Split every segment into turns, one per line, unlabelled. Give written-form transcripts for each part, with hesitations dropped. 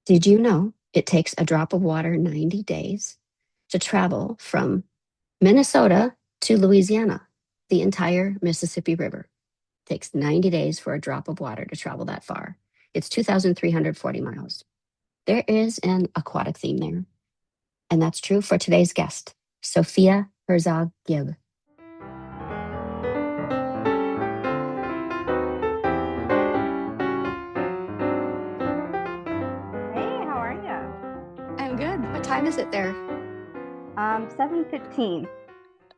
Did you know it takes a drop of water 90 days to travel from Minnesota to Louisiana? The entire Mississippi River takes 90 days for a drop of water to travel that far. It's 2,340 miles. There is an aquatic theme there. And that's true for today's guest, Sophia Herzog-Gibb.
Hey, how are you?
I'm good. What time is it there?
7:15.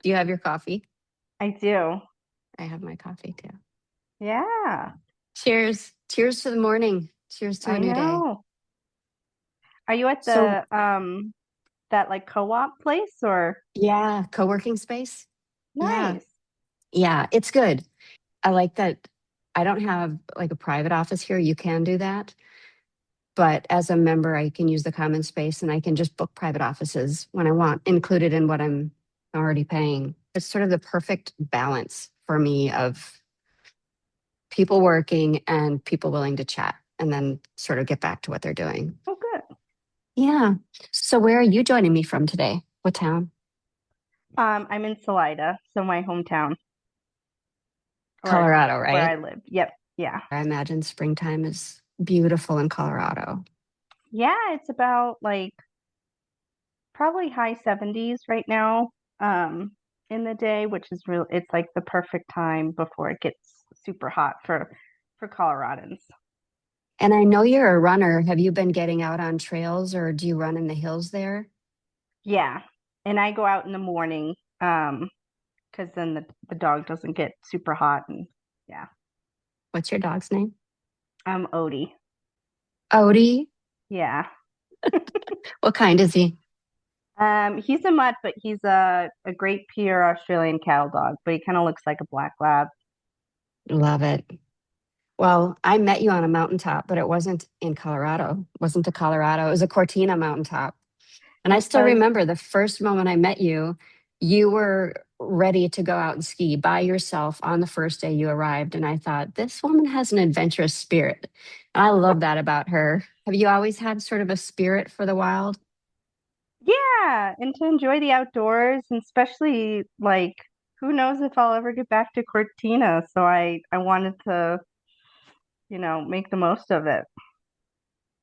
Do you have your coffee?
I do.
I have my coffee too.
Yeah,
Cheers. Cheers to the morning. Cheers to
I
a new day.
know. Are you at
So,
the that like co-op place or
yeah, co-working space. Yeah.
nice?
Yeah, it's good. I like that. I don't have like a private office here. You can do that. But as a member, I can use the common space and I can just book private offices when I want, included in what I'm already paying. It's sort of the perfect balance for me of people working and people willing to chat and then sort of get back to what they're doing.
Oh, good.
Yeah. So where are you joining me from today? What town?
I'm in Salida, so my hometown or
Colorado,
where I
right?
live. Yep. Yeah.
I imagine springtime is beautiful in Colorado.
Yeah, it's about like probably high 70s right now in the day, which is real it's like the perfect time before it gets super hot for Coloradans.
And I know you're a runner. Have you been getting out on trails or do you run in the hills there?
Yeah. And I go out in the morning, because then the dog doesn't get super hot and yeah.
What's your dog's name?
I'm Odie.
Odie.
Yeah.
What kind is he?
He's a mutt, but he's a great pure Australian cattle dog, but he kind of looks like a black lab.
Love it. Well, I met you on a mountaintop, but it wasn't in Colorado. It wasn't a Colorado. It was a Cortina mountaintop. And I
It
still
was,
remember the first moment I met you, you were ready to go out and ski by yourself on the first day you arrived. And I thought, this woman has an adventurous spirit. And I love that about her. Have you always had sort of a spirit for the wild?
yeah, and to enjoy the outdoors, and especially like who knows if I'll ever get back to Cortina. So I wanted to, make the most of it.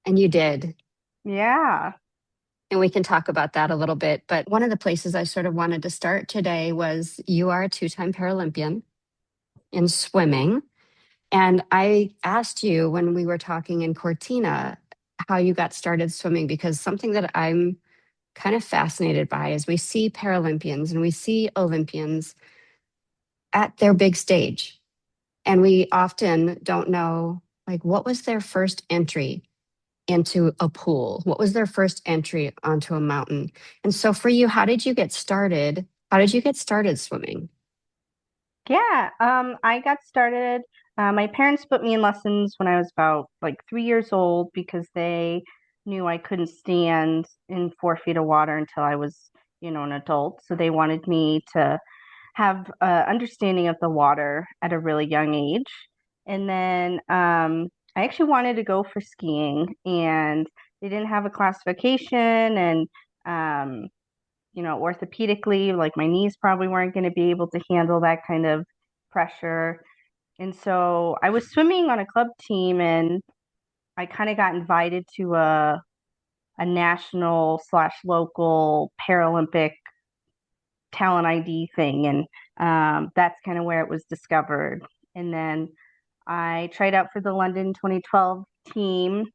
And you did.
Yeah.
And we can talk about that a little bit. But one of the places I sort of wanted to start today was you are a two-time Paralympian in swimming. And I asked you when we were talking in Cortina how you got started swimming, because something that I'm kind of fascinated by is we see Paralympians and we see Olympians at their big stage. And we often don't know, like, what was their first entry into a pool? What was their first entry onto a mountain? And so for you, how did you get started? How did you get started swimming?
Yeah, I got started. My parents put me in lessons when I was about like 3 years old because they knew I couldn't stand in 4 feet of water until I was, an adult. So they wanted me to have understanding of the water at a really young age. And then I actually wanted to go for skiing, and they didn't have a classification, and um, orthopedically, like my knees probably weren't going to be able to handle that kind of pressure. And so I was swimming on a club team, and I kind of got invited to a national slash local Paralympic talent ID thing. And that's kind of where it was discovered. And then I tried out for the London 2012 team,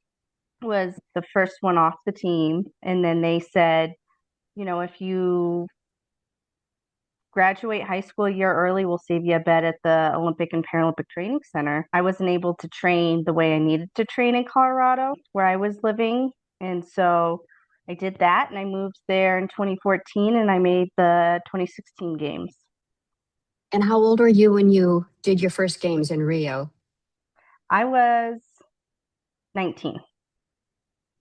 was the first one off the team. And then they said, if you graduate high school a year early, we'll save you a bed at the Olympic and Paralympic Training Center. I wasn't able to train the way I needed to train in Colorado, where I was living. And so I did that, and I moved there in 2014, and I made the 2016 games.
And how old were you when you did your first games in Rio?
I was 19.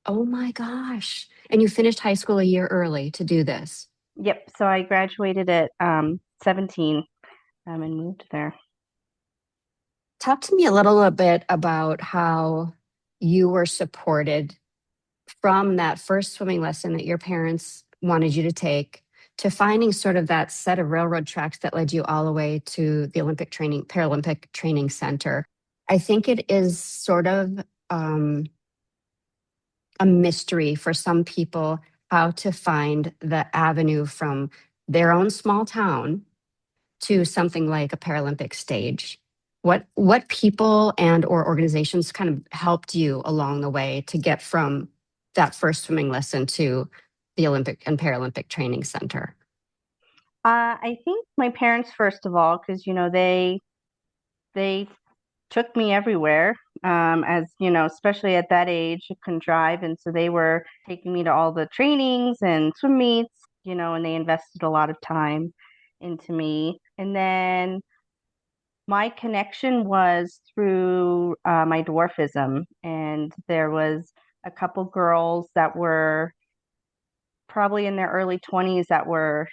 Oh my gosh. And you finished high school a year early to do this.
Yep. So I graduated at 17, and moved there.
Talk to me a little bit about how you were supported from that first swimming lesson that your parents wanted you to take to finding sort of that set of railroad tracks that led you all the way to the Paralympic Training Center. I think it is sort of a mystery for some people how to find the avenue from their own small town to something like a Paralympic stage. What people and or organizations kind of helped you along the way to get from that first swimming lesson to the Olympic and Paralympic Training Center?
I think my parents, first of all, because they took me everywhere. As you know, especially at that age, I couldn't drive, and so they were taking me to all the trainings and swim meets, and they invested a lot of time into me. And then my connection was through my dwarfism, and there was a couple girls that were probably in their early 20s that were,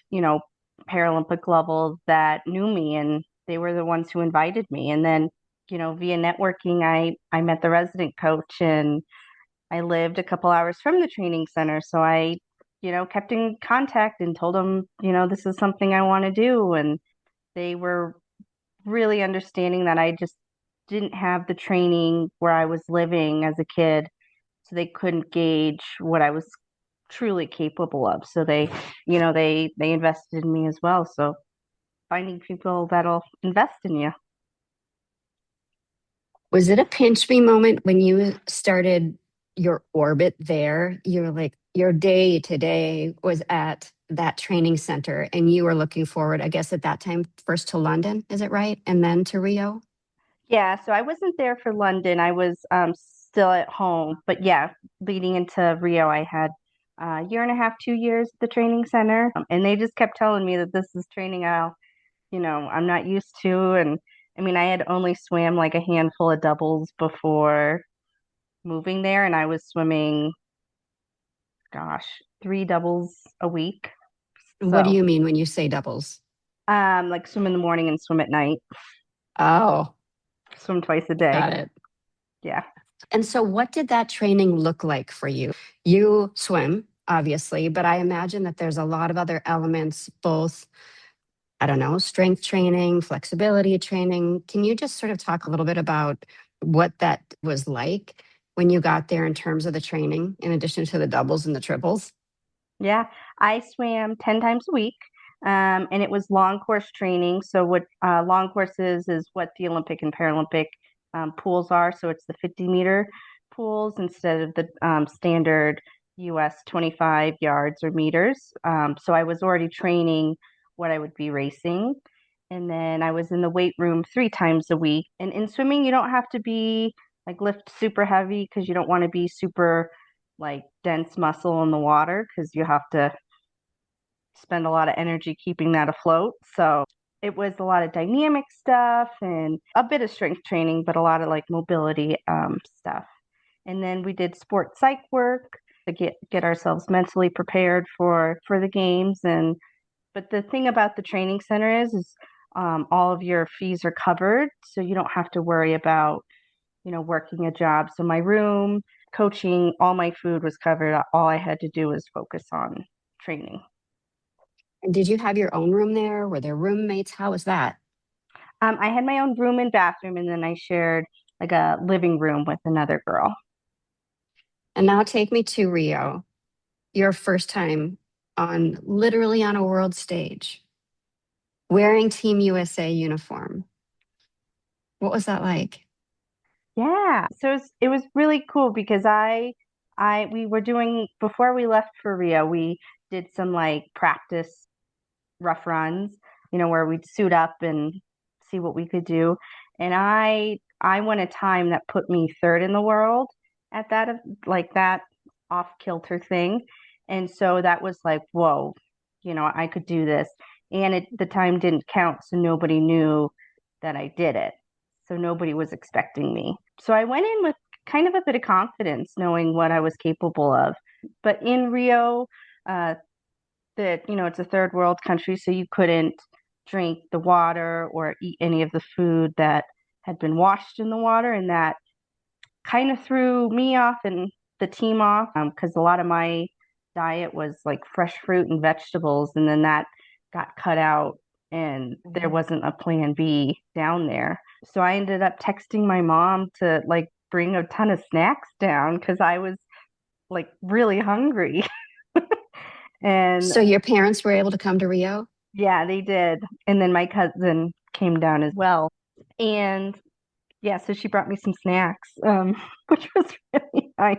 Paralympic level that knew me, and they were the ones who invited me. And then, via networking, I met the resident coach, and I lived a couple hours from the training center. So I, kept in contact and told them, this is something I want to do. And they were really understanding that I just didn't have the training where I was living as a kid. So they couldn't gauge what I was truly capable of. So they invested in me as well. So finding people that'll invest in you.
Was it a pinch me moment when you started your orbit there? You're like, your day to day was at that training center, and you were looking forward, I guess, at that time, first to London, is it right? And then to Rio?
Yeah, so I wasn't there for London. I was still at home. But yeah, leading into Rio, I had a year and a half, 2 years at the training center. And they just kept telling me that this is training I'm not used to. And I mean, I had only swam like a handful of doubles before moving there, and I was swimming, gosh, 3 doubles a week.
What do
So,
you mean when you say doubles?
like swim in the morning and swim at night,
Oh,
swim twice a day.
got it.
Yeah.
And so, what did that training look like for you? You swim, obviously, but I imagine that there's a lot of other elements, both, I don't know, strength training, flexibility training. Can you just sort of talk a little bit about what that was like when you got there in terms of the training, in addition to the doubles and the triples?
Yeah, I swam 10 times a week, and it was long course training. So, what long courses is what the Olympic and Paralympic pools are. So, it's the 50-meter pools instead of the standard US 25 yards or meters. So, I was already training what I would be racing. And then I was in the weight room 3 times a week. And in swimming, you don't have to be like lift super heavy because you don't want to be super like dense muscle in the water because you have to spend a lot of energy keeping that afloat. So it was a lot of dynamic stuff and a bit of strength training, but a lot of like mobility stuff. And then we did sport psych work to get ourselves mentally prepared for the games. And but the thing about the training center is all of your fees are covered, so you don't have to worry about working a job. So my room, coaching, all my food was covered. All I had to do was focus on training.
And did you have your own room there? Were there roommates? How was that?
I had my own room and bathroom, and then I shared like a living room with another girl.
And now take me to Rio, your first time on literally on a world stage, wearing Team USA uniform. What was that like?
Yeah, so it was really cool because we were doing before we left for Rio, we did some like practice rough runs, where we'd suit up and see what we could do. And I won a time that put me third in the world at that off kilter thing. And so that was like, whoa, I could do this. And the time didn't count, so nobody knew that I did it. So nobody was expecting me. So I went in with kind of a bit of confidence, knowing what I was capable of. But in Rio, uh, it's a third world country, so you couldn't drink the water or eat any of the food that had been washed in the water, and that kind of threw me off and the team off because a lot of my diet was like fresh fruit and vegetables, and then that got cut out, and there
Mhm.
wasn't a plan B down there. So I ended up texting my mom to like bring a ton of snacks down because I was like really hungry. And
So your parents were able to come to Rio?
yeah, they did. And then my cousin came down as well. And yeah, so she brought me some snacks, which was really nice.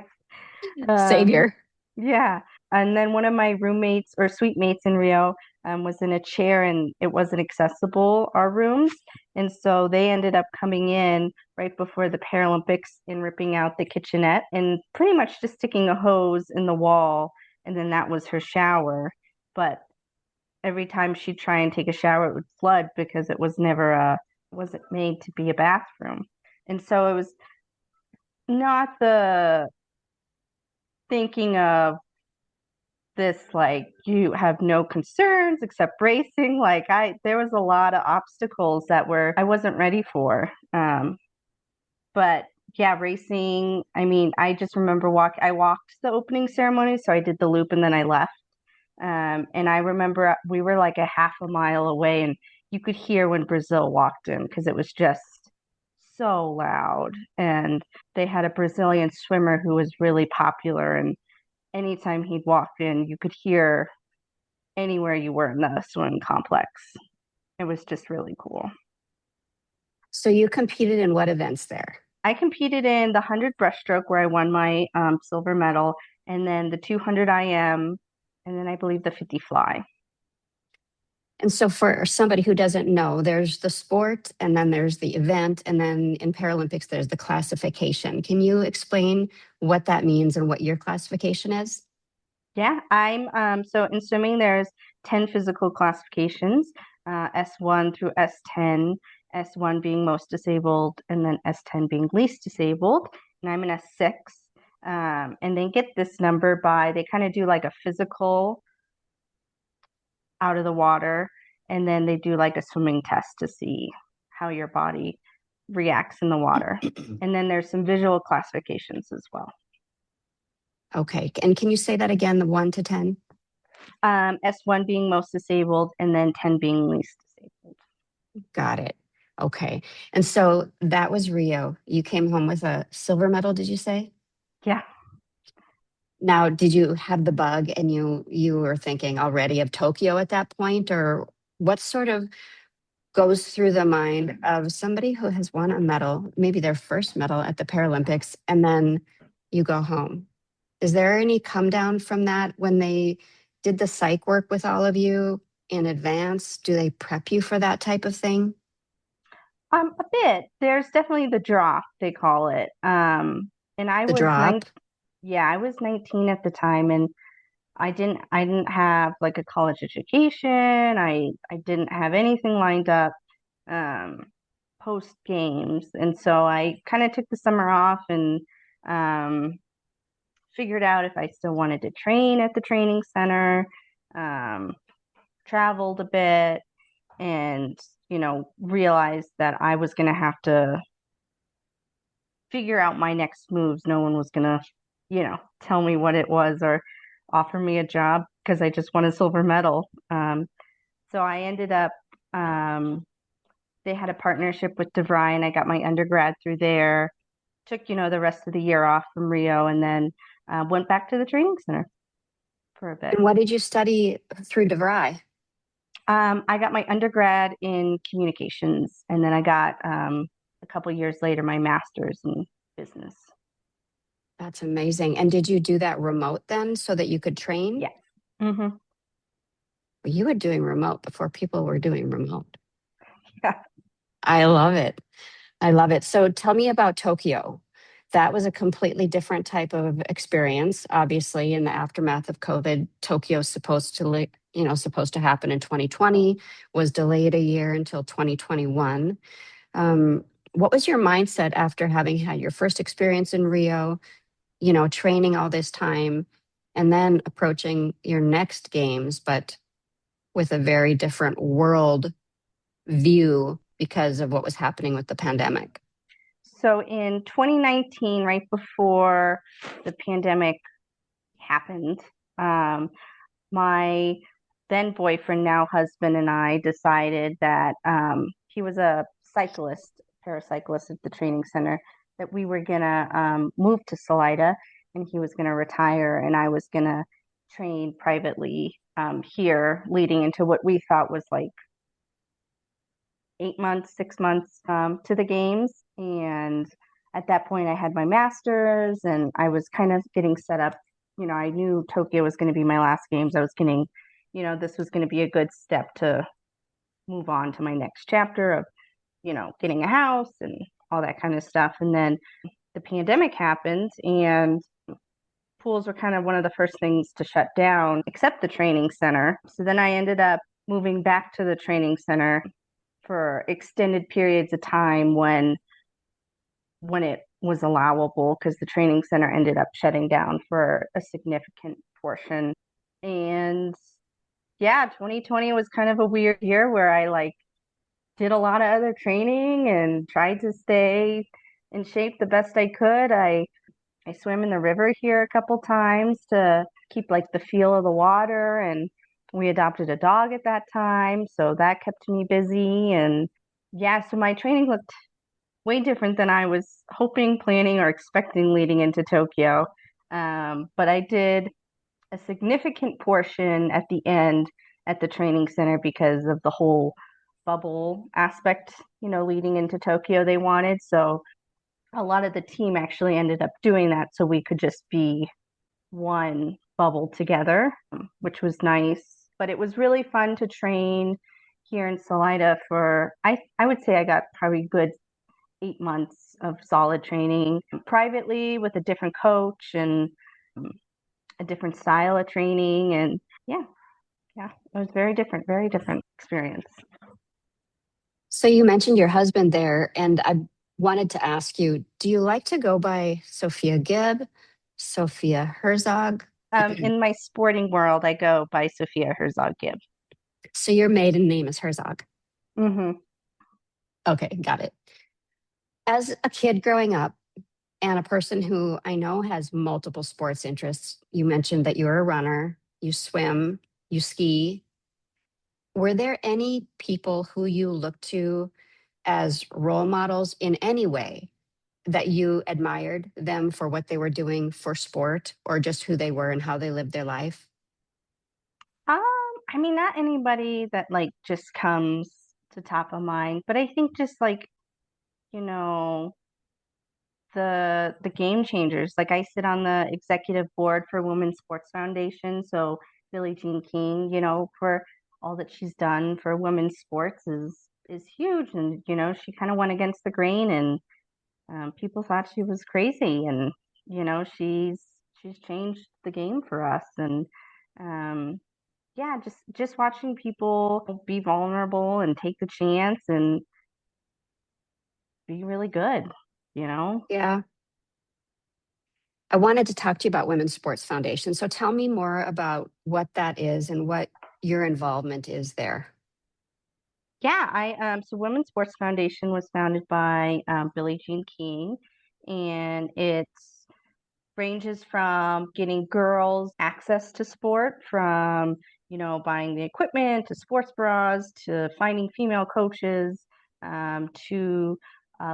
Um,
Savior.
yeah. And then one of my roommates or suite mates in Rio was in a chair and it wasn't accessible, our rooms. And so they ended up coming in right before the Paralympics and ripping out the kitchenette and pretty much just sticking a hose in the wall. And then that was her shower. But every time she'd try and take a shower, it would flood because it was never wasn't made to be a bathroom. And so it was not the thinking of this like you have no concerns except racing. Like there was a lot of obstacles that were I wasn't ready for. But yeah, racing, I mean, I just remember I walked the opening ceremony, so I did the loop and then I left. And I remember we were like a half a mile away and you could hear when Brazil walked in because it was just so loud. And they had a Brazilian swimmer who was really popular. And anytime he'd walk in, you could hear anywhere you were in the swimming complex. It was just really cool.
So you competed in what events there?
I competed in the 100 breaststroke where I won my silver medal, and then the 200 IM, and then I believe the 50 fly.
And so for somebody who doesn't know, there's the sport and then there's the event. And then in Paralympics, there's the classification. Can you explain what that means and what your classification is?
Yeah, I'm so in swimming there's 10 physical classifications, S1 through S10, S1 being most disabled and then S10 being least disabled, and I'm in S6. And they get this number by they kind of do like a physical out of the water and then they do like a swimming test to see how your body reacts in the water. And then there's some visual classifications as well.
Okay. And can you say that again, the 1 to 10?
S1 being most disabled and then 10 being least disabled.
Got it. Okay. And so that was Rio. You came home with a silver medal, did you say?
Yeah.
Now, did you have the bug and you were thinking already of Tokyo at that point, or what sort of goes through the mind of somebody who has won a medal, maybe their first medal at the Paralympics, and then you go home? Is there any come down from that when they did the psych work with all of you in advance? Do they prep you for that type of thing?
A bit. There's definitely the drop, they call it. And I
The
was nine,
drop?
yeah, I was 19 at the time and I didn't have like a college education. I didn't have anything lined up post games. And so I kind of took the summer off and um figured out if I still wanted to train at the training center, um, traveled a bit and, realized that I was going to have to figure out my next moves. No one was going to, tell me what it was or offer me a job because I just won a silver medal. So I ended up, they had a partnership with DeVry and I got my undergrad through there. Took, the rest of the year off from Rio and then went back to the training center for a bit.
And what did you study through DeVry?
I got my undergrad in communications, and then I got a couple years later my master's in business.
That's amazing. And did you do that remote then so that you could train?
Yes. Hmm.
You were doing remote before people were doing remote.
Yeah.
I love it. I love it. So tell me about Tokyo. That was a completely different type of experience. Obviously, in the aftermath of COVID, Tokyo's supposed to happen in 2020, was delayed a year until 2021. What was your mindset after having had your first experience in Rio, training all this time, and then approaching your next games, but with a very different world view because of what was happening with the pandemic?
So in 2019, right before the pandemic happened, um, my then boyfriend, now husband, and I decided that he was a cyclist, paracyclist at the training center, that we were gonna move to Salida, and he was gonna retire, and I was gonna train privately here, leading into what we thought was like 8 months, 6 months to the games. And at that point, I had my master's and I was kind of getting set up. I knew Tokyo was going to be my last games. I was getting, this was going to be a good step to move on to my next chapter of, getting a house and all that kind of stuff. And then the pandemic happened and pools were kind of one of the first things to shut down, except the training center. So then I ended up moving back to the training center for extended periods of time when it was allowable, because the training center ended up shutting down for a significant portion. And yeah, 2020 was kind of a weird year where I like did a lot of other training and tried to stay in shape the best I could. I swam in the river here a couple times to keep like the feel of the water, and we adopted a dog at that time, so that kept me busy. And yeah, so my training looked way different than I was hoping, planning, or expecting leading into Tokyo. But I did a significant portion at the end at the training center because of the whole bubble aspect, leading into Tokyo they wanted. So a lot of the team actually ended up doing that so we could just be one bubble together, which was nice. But it was really fun to train here in Salida for, I would say I got probably good 8 months of solid training privately with a different coach and a different style of training. And yeah, yeah, it was very different experience.
So you mentioned your husband there, and I wanted to ask you, do you like to go by Sophia Gibb, Sophia Herzog?
In my sporting world, I go by Sophia Herzog-Gibb.
So your maiden name is Herzog.
Mm-hmm.
Okay, got it. As a kid growing up and a person who I know has multiple sports interests, you mentioned that you're a runner, you swim, you ski. Were there any people who you look to as role models in any way that you admired them for what they were doing for sport or just who they were and how they lived their life?
Um, I mean, not anybody that like just comes to top of mind, but I think just like, you know, the game changers. Like I sit on the executive board for Women's Sports Foundation, so Billie Jean King, for all that she's done for women's sports is huge, and she kind of went against the grain, and people thought she was crazy, and she's changed the game for us, and um, yeah, just watching people be vulnerable and take the chance and be really good, you know.
Yeah. I wanted to talk to you about Women's Sports Foundation. So tell me more about what that is and what your involvement is there.
Yeah, so Women's Sports Foundation was founded by Billie Jean King, and it ranges from getting girls access to sport, from buying the equipment to sports bras to finding female coaches, to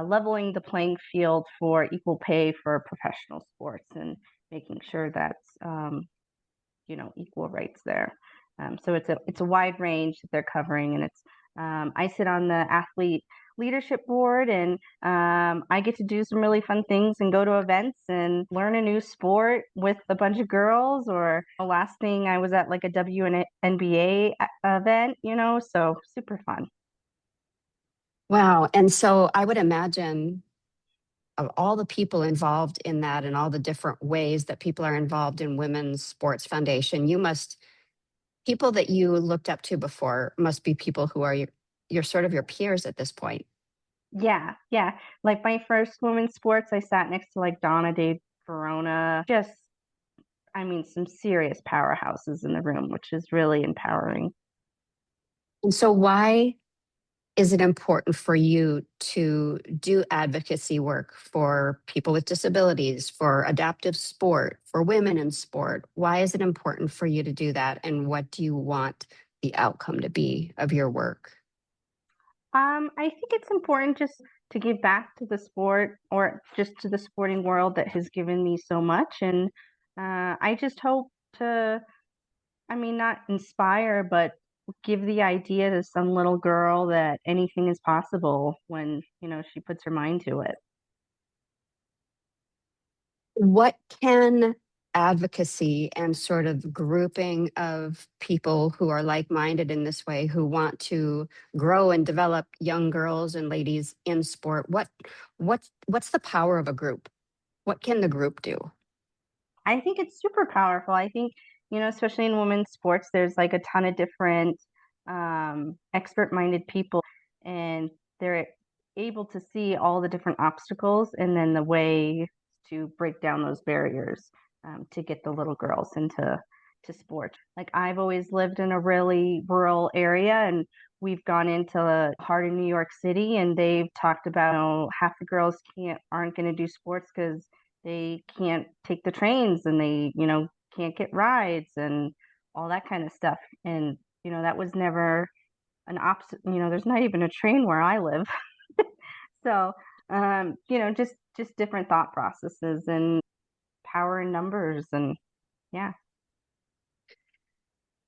leveling the playing field for equal pay for professional sports and making sure that's equal rights there. So it's a wide range that they're covering, and I sit on the athlete leadership board, and I get to do some really fun things and go to events and learn a new sport with a bunch of girls. Or the last thing, I was at like a WNBA event, so super fun.
Wow. And so I would imagine of all the people involved in that and all the different ways that people are involved in Women's Sports Foundation, people that you looked up to before must be people who are your sort of your peers at this point.
Yeah, yeah. Like my first women's sports, I sat next to like Donna De Verona. Just, I mean, some serious powerhouses in the room, which is really empowering.
And so why is it important for you to do advocacy work for people with disabilities, for adaptive sport, for women in sport? Why is it important for you to do that? And what do you want the outcome to be of your work?
I think it's important just to give back to the sport or just to the sporting world that has given me so much. And I just hope to, I mean, not inspire, but give the idea to some little girl that anything is possible when, she puts her mind to it.
What can advocacy and sort of grouping of people who are like-minded in this way, who want to grow and develop young girls and ladies in sport, what's the power of a group? What can the group do?
I think it's super powerful. I think, especially in women's sports, there's like a ton of different expert-minded people, and they're able to see all the different obstacles and then the way to break down those barriers to get the little girls into to sport. Like I've always lived in a really rural area, and we've gone into the heart of New York City, and they've talked about half the girls aren't going to do sports because they can't take the trains and they, can't get rides and all that kind of stuff. And, that was never an option. There's not even a train where I live. So, just different thought processes and power in numbers and yeah.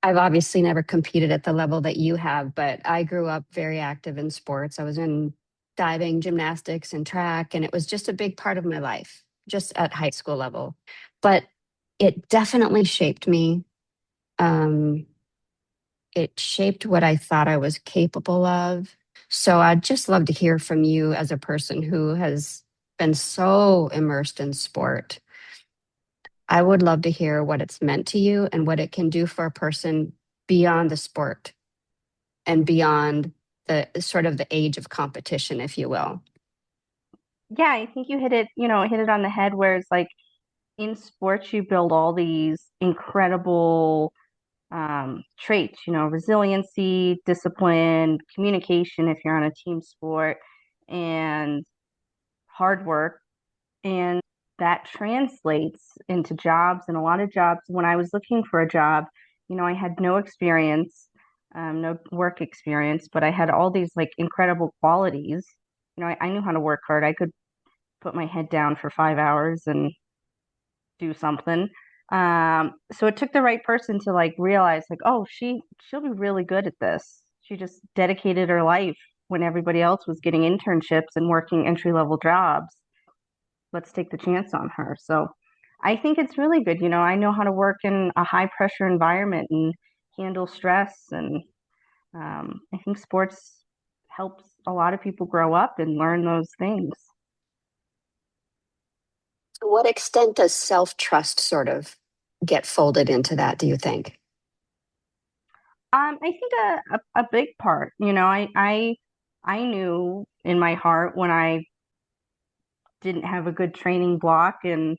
I've obviously never competed at the level that you have, but I grew up very active in sports. I was in diving, gymnastics, and track, and it was just a big part of my life, just at high school level. But it definitely shaped me. Um, it shaped what I thought I was capable of. So I'd just love to hear from you as a person who has been so immersed in sport. I would love to hear what it's meant to you and what it can do for a person beyond the sport and beyond the sort of the age of competition, if you will.
Yeah, I think you hit it on the head where it's like in sports, you build all these incredible traits, resiliency, discipline, communication if you're on a team sport, and hard work. And that translates into jobs. And a lot of jobs, when I was looking for a job, I had no experience, no work experience, but I had all these like incredible qualities. I knew how to work hard. I could put my head down for 5 hours and do something. So it took the right person to like realize like, oh, she'll be really good at this. She just dedicated her life when everybody else was getting internships and working entry level jobs. Let's take the chance on her. So I think it's really good. I know how to work in a high pressure environment and handle stress. And I think sports helps a lot of people grow up and learn those things.
To what extent does self trust sort of get folded into that, do you think?
I think a big part, I knew in my heart when I didn't have a good training block and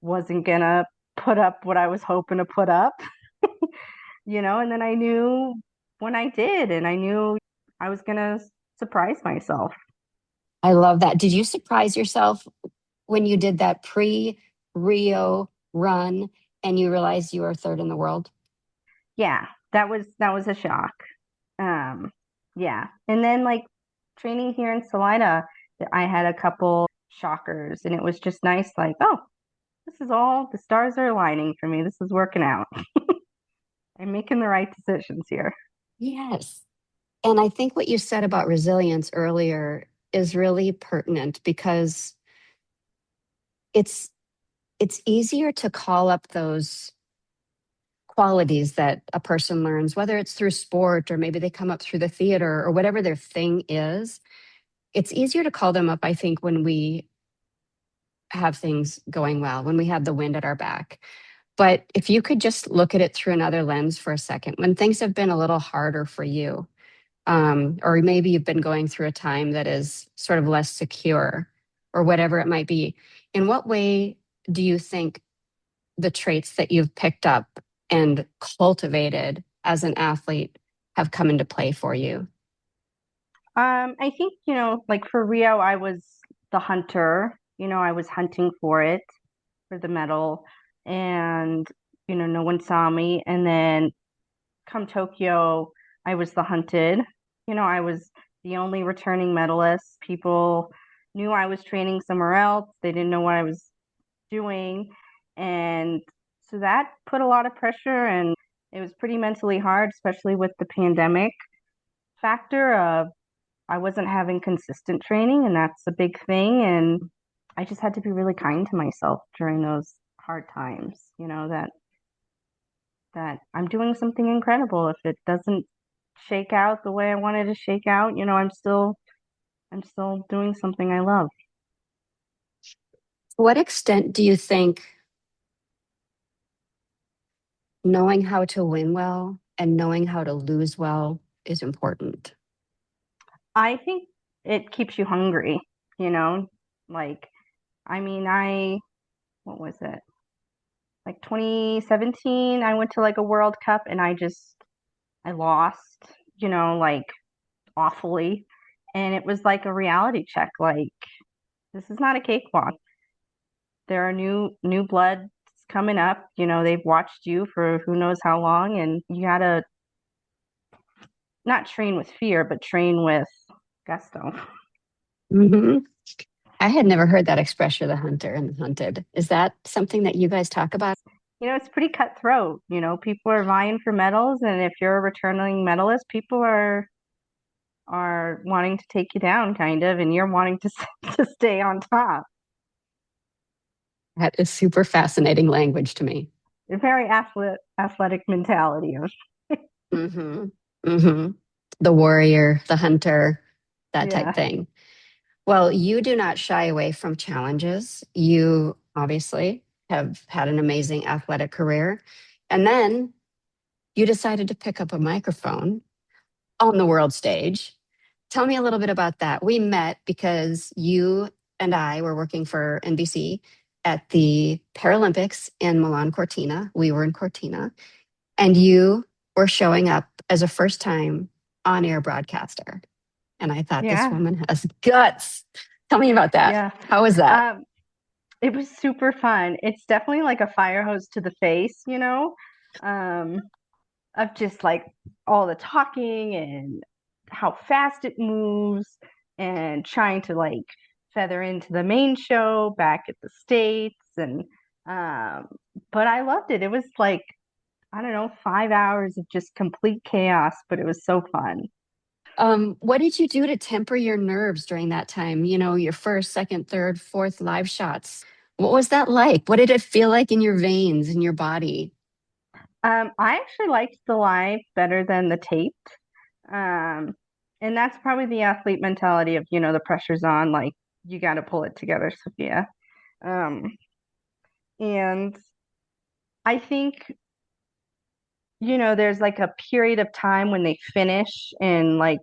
wasn't gonna put up what I was hoping to put up, and then I knew when I did, and I knew I was gonna surprise myself.
I love that. Did you surprise yourself when you did that pre Rio run and you realized you were third in the world?
Yeah, that was a shock. Um, yeah, and then like training here in Salida, I had a couple shockers, and it was just nice. Like, oh, this is all the stars are aligning for me. This is working out. I'm making the right decisions here.
Yes. And I think what you said about resilience earlier is really pertinent because it's it's easier to call up those qualities that a person learns, whether it's through sport or maybe they come up through the theater or whatever their thing is. It's easier to call them up, I think, when we have things going well, when we have the wind at our back. But if you could just look at it through another lens for a second, when things have been a little harder for you, or maybe you've been going through a time that is sort of less secure, or whatever it might be, in what way do you think the traits that you've picked up and cultivated as an athlete have come into play for you?
I think, like for Rio, I was the hunter. I was hunting for it, for the medal, and, no one saw me. And then come Tokyo, I was the hunted. I was the only returning medalist. People knew I was training somewhere else. They didn't know what I was doing. And so that put a lot of pressure, and it was pretty mentally hard, especially with the pandemic factor of I wasn't having consistent training, and that's a big thing. And I just had to be really kind to myself during those hard times, that I'm doing something incredible. If it doesn't shake out the way I wanted to shake out, I'm still doing something I love.
To what extent do you think knowing how to win well and knowing how to lose well is important?
I think it keeps you hungry, you know, like I mean, what was it? Like 2017, I went to like a World Cup and I lost, like awfully. And it was like a reality check. Like, this is not a cakewalk. There are new blood coming up. They've watched you for who knows how long, and you gotta not train with fear, but train with gusto.
Hmm. I had never heard that expression, the hunter and the hunted. Is that something that you guys talk about?
It's pretty cutthroat. People are vying for medals, and if you're a returning medalist, people are wanting to take you down, kind of, and you're wanting to to stay on top.
That is super fascinating language to me.
A very athletic mentality of
Hmm. Hmm. The warrior, the hunter, that type
yeah,
thing. Well, you do not shy away from challenges. You obviously have had an amazing athletic career. And then you decided to pick up a microphone on the world stage. Tell me a little bit about that. We met because you and I were working for NBC at the Paralympics in Milan-Cortina. We were in Cortina, and you were showing up as a first time on air broadcaster. And I thought, this
yeah,
woman has guts. Tell me about that.
yeah.
How was that?
Um, it was super fun. It's definitely like a fire hose to the face, um, of just like all the talking and how fast it moves and trying to like feather into the main show back at the States. And um, but I loved it. It was like, I don't know, 5 hours of just complete chaos, but it was so fun.
What did you do to temper your nerves during that time? You know, your first, second, third, fourth live shots. What was that like? What did it feel like in your veins, in your body?
I actually liked the live better than the taped. Um, and that's probably the athlete mentality of, the pressure's on, like you got to pull it together, Sophia. Um, and I think, there's like a period of time when they finish and like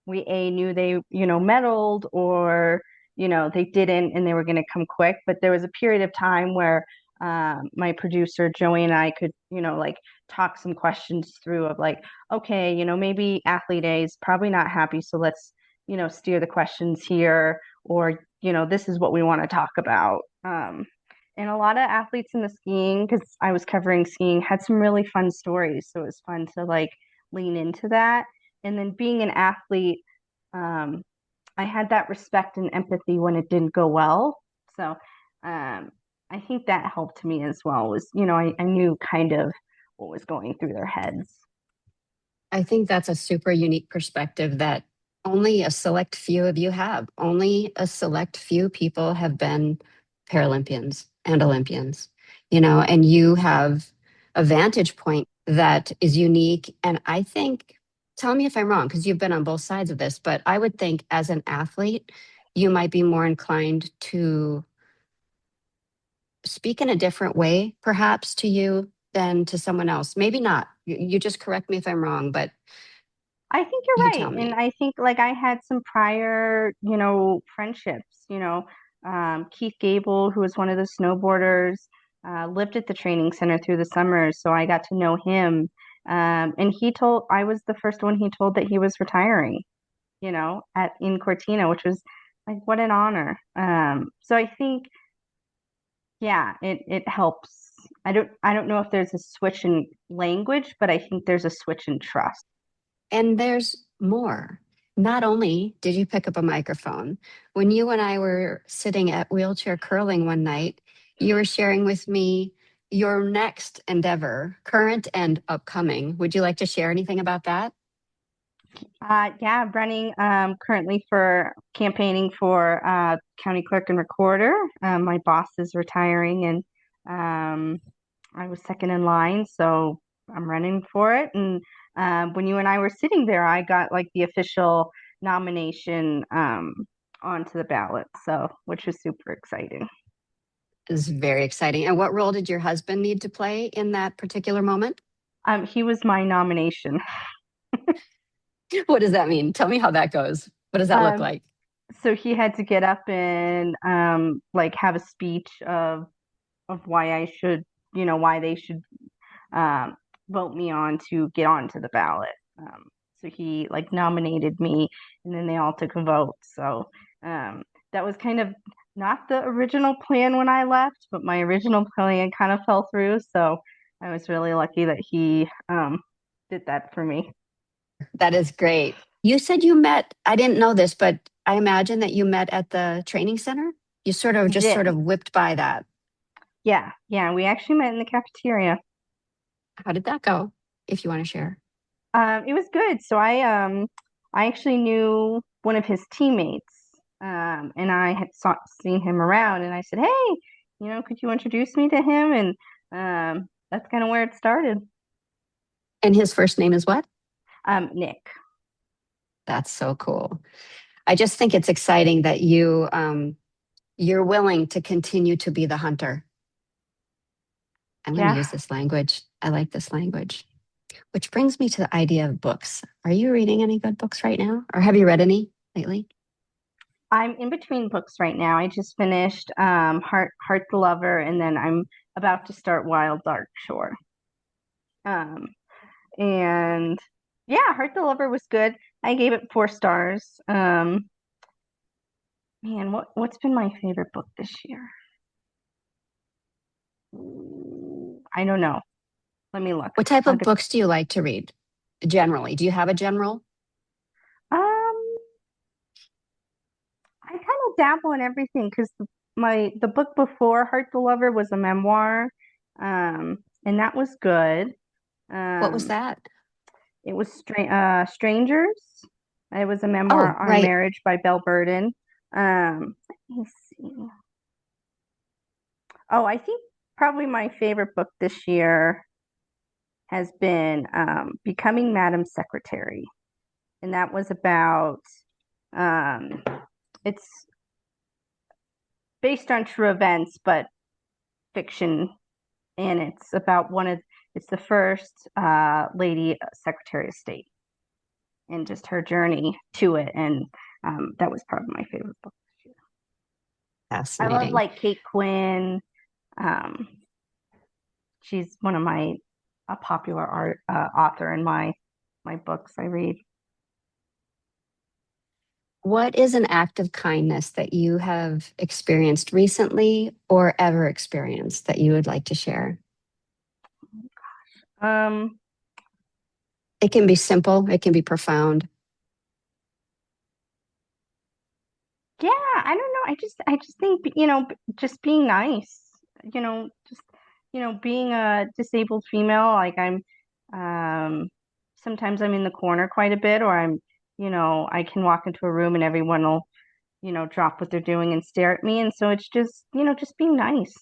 we knew they, medaled or, they didn't and they were going to come quick. But there was a period of time where my producer, Joey, and I could, like talk some questions through of like, okay, maybe athlete A is probably not happy. So let's, steer the questions here or, this is what we want to talk about. And a lot of athletes in the skiing, because I was covering skiing, had some really fun stories. So it was fun to like lean into that. And then being an athlete, um, I had that respect and empathy when it didn't go well. So I think that helped me as well, was, I knew kind of what was going through their heads.
I think that's a super unique perspective that only a select few of you have. Only a select few people have been Paralympians and Olympians, and you have a vantage point that is unique. And I think, tell me if I'm wrong, because you've been on both sides of this, but I would think as an athlete, you might be more inclined to speak in a different way, perhaps to you than to someone else. Maybe not. You just correct me if I'm wrong, but
I think you're
you
right.
tell
And
me.
I think like I had some prior, friendships, Keith Gable, who was one of the snowboarders, lived at the training center through the summers. So I got to know him. And I was the first one he told that he was retiring. at in Cortina, which was like what an honor. So I think, yeah, it helps. I don't know if there's a switch in language, but I think there's a switch in trust.
And there's more. Not only did you pick up a microphone, when you and I were sitting at wheelchair curling one night, you were sharing with me your next endeavor, current and upcoming. Would you like to share anything about that?
Yeah, running currently for campaigning for county clerk and recorder. My boss is retiring, and I was second in line, so I'm running for it. And when you and I were sitting there, I got like the official nomination onto the ballot, so which was super exciting.
Is very exciting. And what role did your husband need to play in that particular moment?
He was my nomination.
What does that mean? Tell me how that goes. What does that look
Um,
like?
so he had to get up and like have a speech of why I should, why they should um, vote me on to get onto the ballot. So he like nominated me, and then they all took a vote. So that was kind of not the original plan when I left, but my original plan kind of fell through. So I was really lucky that he did that for me.
That is great. You said you met, I didn't know this, but I imagine that you met at the training center. You sort of
We
just
did.
sort of whipped by that.
Yeah, yeah. We actually met in the cafeteria.
How did that go? If you want to share.
It was good. So I actually knew one of his teammates, and I had seen him around, and I said, "Hey, could you introduce me to him?" And that's kind of where it started.
And his first name is what?
Nick.
That's so cool. I just think it's exciting that you're willing to continue to be the hunter. I'm going to
Yeah,
use this language. I like this language. Which brings me to the idea of books. Are you reading any good books right now? Or have you read any lately?
I'm in between books right now. I just finished Heart the Lover, and then I'm about to start Wild Dark Shore. Um, and yeah, Heart the Lover was good. I gave it 4 stars. Man, what's been my favorite book this year? I don't know. Let me look.
What type
I'll
of
get.
books do you like to read generally? Do you have a general?
Um, I kind of dabble in everything because the book before Heart the Lover was a memoir, and that was good.
What was
Um,
that?
it was Strangers. It was a memoir
Oh,
on
right.
marriage by Belle Burden. Let me see. Oh, I think probably my favorite book this year has been Becoming Madam Secretary, and that was about um, it's based on true events, but fiction, and it's the first lady Secretary of State, and just her journey to it, and that was probably my favorite book. I love
Fascinating.
like Kate Quinn. Um, she's one of my a popular art author in my books I read.
What is an act of kindness that you have experienced recently or ever experienced that you would like to share?
Um,
It can be simple, it can be profound.
yeah, I don't know. I just think just being nice. Just being a disabled female, like um sometimes I'm in the corner quite a bit, or I can walk into a room and everyone will, drop what they're doing and stare at me. And so it's just, just being nice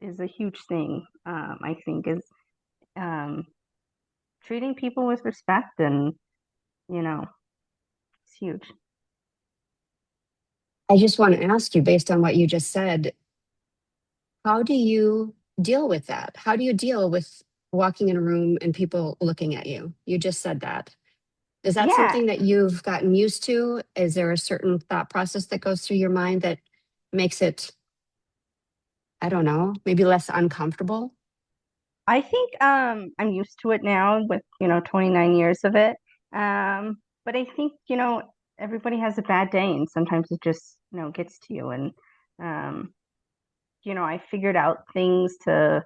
is a huge thing. I think is um treating people with respect, and you know, it's huge.
I just want to ask you, based on what you just said, how do you deal with that? How do you deal with walking in a room and people looking at you? You just said that. Is that
Yeah,
something that you've gotten used to? Is there a certain thought process that goes through your mind that makes it, I don't know, maybe less uncomfortable?
I think I'm used to it now with 29 years of it. But I think everybody has a bad day, and sometimes it just, gets to you. And, um, I figured out things to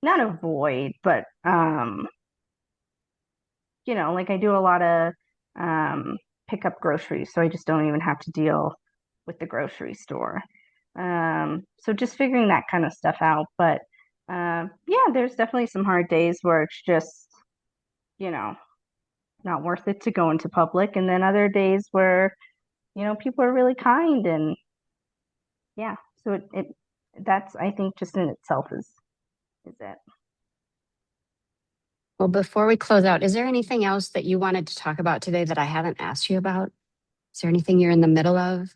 not avoid, but, like I do a lot of pick up groceries, so I just don't even have to deal with the grocery store. So just figuring that kind of stuff out. But yeah, there's definitely some hard days where it's just, you know, not worth it to go into public. And then other days where, people are really kind. And yeah, so that's, I think, just in itself is it.
Well, before we close out, is there anything else that you wanted to talk about today that I haven't asked you about? Is there anything you're in the middle of?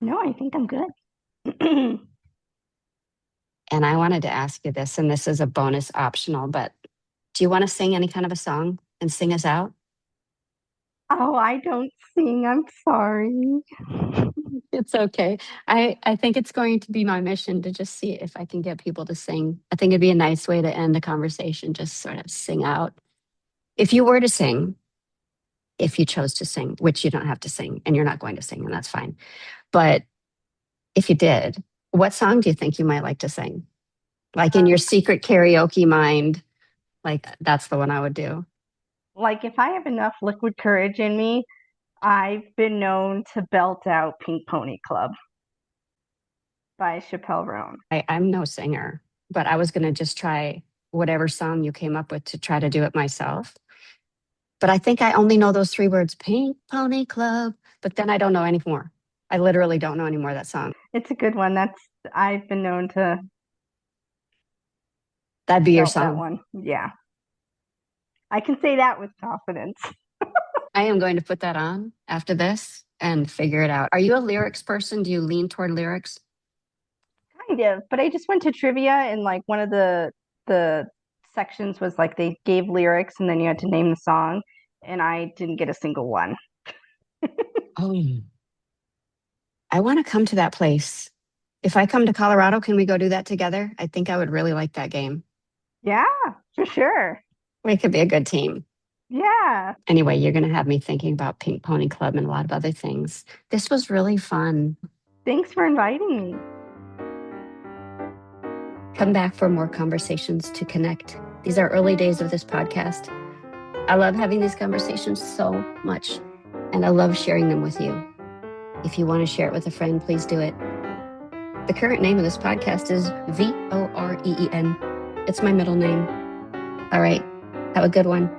No, I think I'm good.
And I wanted to ask you this, and this is a bonus optional, but do you want to sing any kind of a song and sing us out?
Oh, I don't sing. I'm sorry.
It's okay. I think it's going to be my mission to just see if I can get people to sing. I think it'd be a nice way to end the conversation, just sort of sing out. If you were to sing, if you chose to sing, which you don't have to sing and you're not going to sing, and that's fine. But if you did, what song do you think you might like to sing? Like in your secret karaoke mind, like that's the one I would do.
Like if I have enough liquid courage in me, I've been known to belt out Pink Pony Club by Chappelle Roan.
I'm no singer, but I was going to just try whatever song you came up with to try to do it myself. But I think I only know those three words, Pink Pony Club, but then I don't know any more. I literally don't know any more of that song.
It's a good one. I've been known to
That'd be your
belt that
song.
one. Yeah. I can say that with confidence.
I am going to put that on after this and figure it out. Are you a lyrics person? Do you lean toward lyrics?
Kind of, but I just went to trivia, and like one of the sections was like they gave lyrics and then you had to name the song, and I didn't get a single one.
Oh, I want to come to that place. If I come to Colorado, can we go do that together? I think I would really like that game.
Yeah, for sure.
We could be a good team.
Yeah.
Anyway, you're going to have me thinking about Pink Pony Club and a lot of other things. This was really fun.
Thanks for inviting me.
Come back for more conversations to connect. These are early days of this podcast. I love having these conversations so much, and I love sharing them with you. If you want to share it with a friend, please do it. The current name of this podcast is VOREEN. It's my middle name. All right. Have a good one.